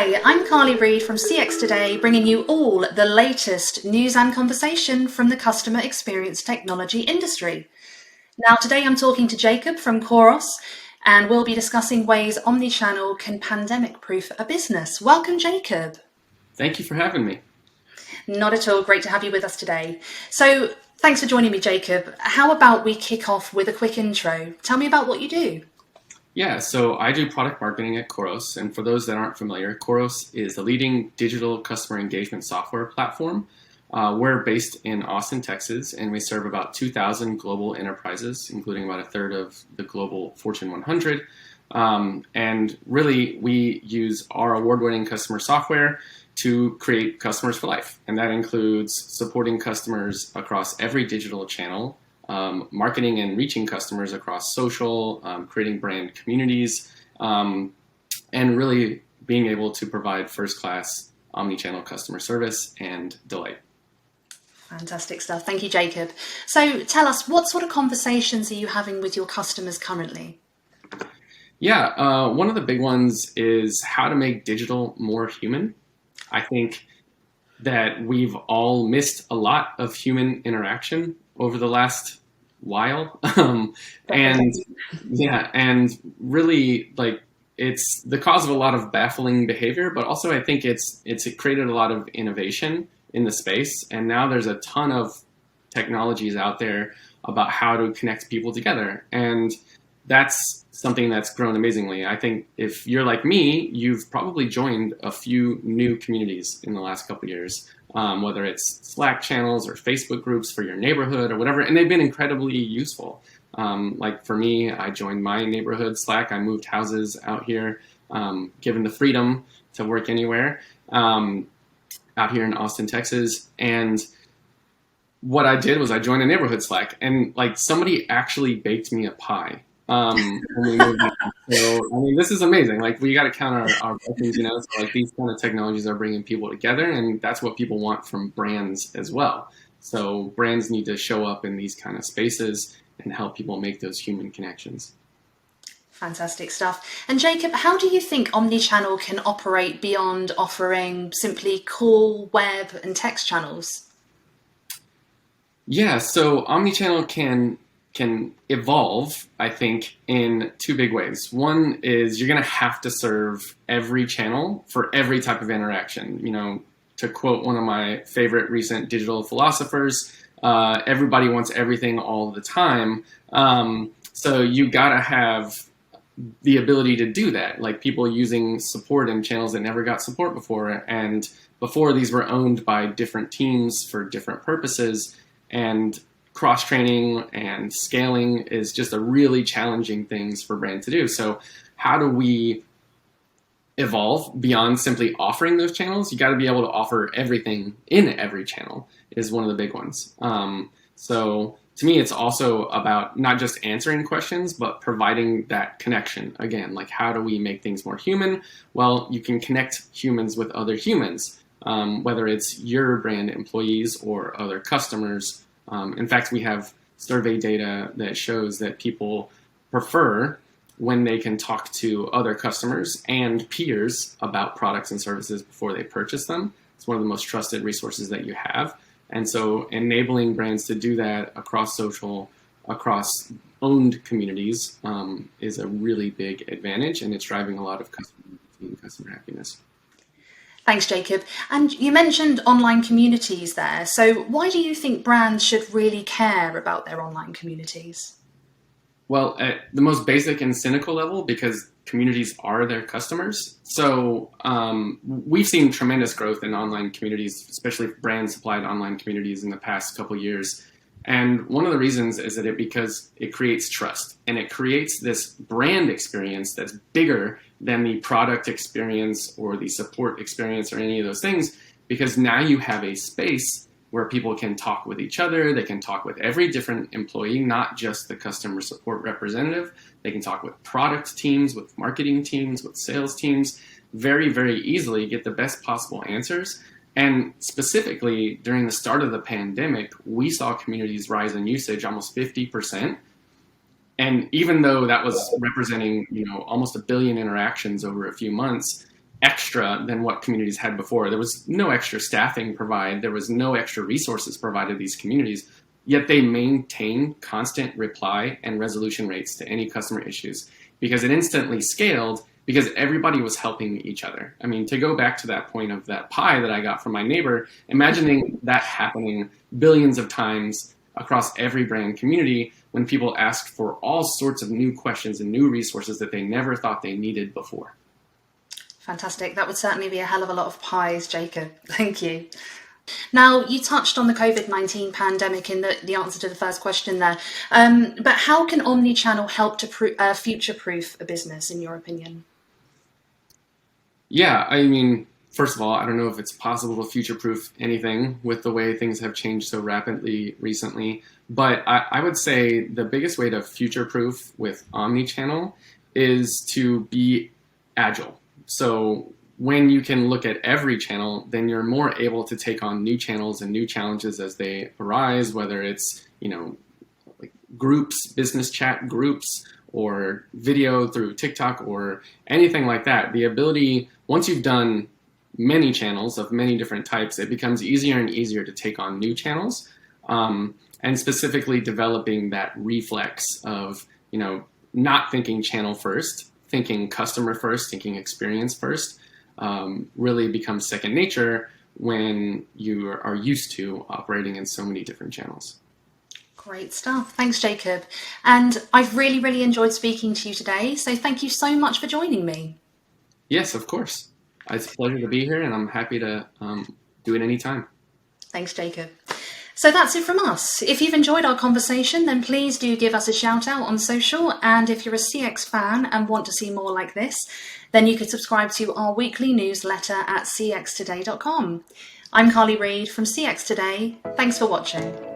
Hi, I'm Carly Reid from CX Today, bringing you all the latest news and conversation from the customer experience technology industry. Now, today I'm talking to Jacob from Khoros, and we'll be discussing ways Omnichannel can pandemic-proof a business. Welcome, Jacob. Thank you for having me. Not at all. Great to have you with us today. So, thanks for joining me, Jacob. How about we kick off with a quick intro? Tell me about what you do. Yeah, so I do product marketing at Khoros, and for those that aren't familiar, Khoros is the leading digital customer engagement software platform. We're based in Austin, Texas, and we serve about 2,000 global enterprises, including about a third of the global Fortune 100. And really, we use our award-winning customer software to create customers for life, and that includes supporting customers across every digital channel, marketing and reaching customers across social, creating brand communities, and really being able to provide first-class omni-channel customer service and delight. Fantastic stuff. Thank you, Jacob. So tell us, what sort of conversations are you having with your customers currently? Yeah, one of the big ones is how to make digital more human. I think that we've all missed a lot of human interaction over the last while. And really, like, it's the cause of a lot of baffling behavior, but also I think it created a lot of innovation in the space. And now there's a ton of technologies out there about how to connect people together. And that's something that's grown amazingly. I think if you're like me, you've probably joined a few new communities in the last couple of years, whether it's Slack channels or Facebook groups for your neighborhood or whatever, and they've been incredibly useful. Like for me, I joined my neighborhood Slack. I moved houses out here, given the freedom to work anywhere, out here in Austin, Texas. And what I did was I joined a neighborhood Slack, and like somebody actually baked me a pie. When we moved in. So, I mean, this is amazing. Like, we got to count our blessings, you know. So, like, these kind of technologies are bringing people together, and that's what people want from brands as well. So, brands need to show up in these kind of spaces and help people make those human connections. Fantastic stuff. And Jacob, how do you think Omnichannel can operate beyond offering simply call, web, and text channels? Yeah, so Omnichannel can evolve, I think, in two big ways. One is you're going to have to serve every channel for every type of interaction. You know, to quote one of my favorite recent digital philosophers, everybody wants everything all the time. So you got to have the ability to do that, like people using support in channels that never got support before. And before, these were owned by different teams for different purposes, and cross-training and scaling is just a really challenging things for brands to do. So how do we evolve beyond simply offering those channels? You got to be able to offer everything in every channel is one of the big ones. So to me, it's also about not just answering questions, but providing that connection. Again, like, how do we make things more human? Well, you can connect humans with other humans, whether it's your brand employees or other customers. In fact, we have survey data that shows that people prefer when they can talk to other customers and peers about products and services before they purchase them. It's one of the most trusted resources that you have. And so enabling brands to do that across social, across owned communities is a really big advantage, and it's driving a lot of customer happiness. Thanks, Jacob. And you mentioned online communities there. So why do you think brands should really care about their online communities? Well, at the most basic and cynical level, because communities are their customers. So we've seen tremendous growth in online communities, especially brand supplied online communities in the past couple of years. And one of the reasons is that because it creates trust, and it creates this brand experience that's bigger than the product experience or the support experience or any of those things, because now you have a space where people can talk with each other. They can talk with every different employee, not just the customer support representative. They can talk with product teams, with marketing teams, with sales teams, very, very easily get the best possible answers. And specifically during the start of the pandemic, we saw communities rise in usage almost 50%. And even though that was representing, almost 1 billion interactions over a few months, extra than what communities had before. There was no extra staffing provided. There was no extra resources provided to these communities, yet they maintain constant reply and resolution rates to any customer issues because it instantly scaled because everybody was helping each other. I mean, to go back to that point of that pie that I got from my neighbor, imagining that happening billions of times across every brand community when people asked for all sorts of new questions and new resources that they never thought they needed before. Fantastic. That would certainly be a hell of a lot of pies, Jacob. Thank you. Now, you touched on the COVID-19 pandemic in the answer to the first question there, but how can Omnichannel help to future-proof a business, in your opinion? Yeah, I mean, first of all, I don't know if it's possible to future-proof anything with the way things have changed so rapidly recently, but I would say the biggest way to future-proof with Omnichannel is to be agile. So when you can look at every channel, then you're more able to take on new channels and new challenges as they arise, whether it's, like groups, business chat groups, or video through TikTok or anything like that. The ability, once you've done many channels of many different types, it becomes easier and easier to take on new channels, and specifically developing that reflex of, not thinking channel first, thinking customer first, thinking experience first, really becomes second nature when you are used to operating in so many different channels. Great stuff. Thanks, Jacob. And I've really, really enjoyed speaking to you today. So thank you so much for joining me. Yes, of course. It's a pleasure to be here, and I'm happy to do it anytime. Thanks, Jacob. So that's it from us. If you've enjoyed our conversation, then please do give us a shout out on social. And if you're a CX fan and want to see more like this, then you could subscribe to our weekly newsletter at cxtoday.com. I'm Carly Reid from CX Today. Thanks for watching.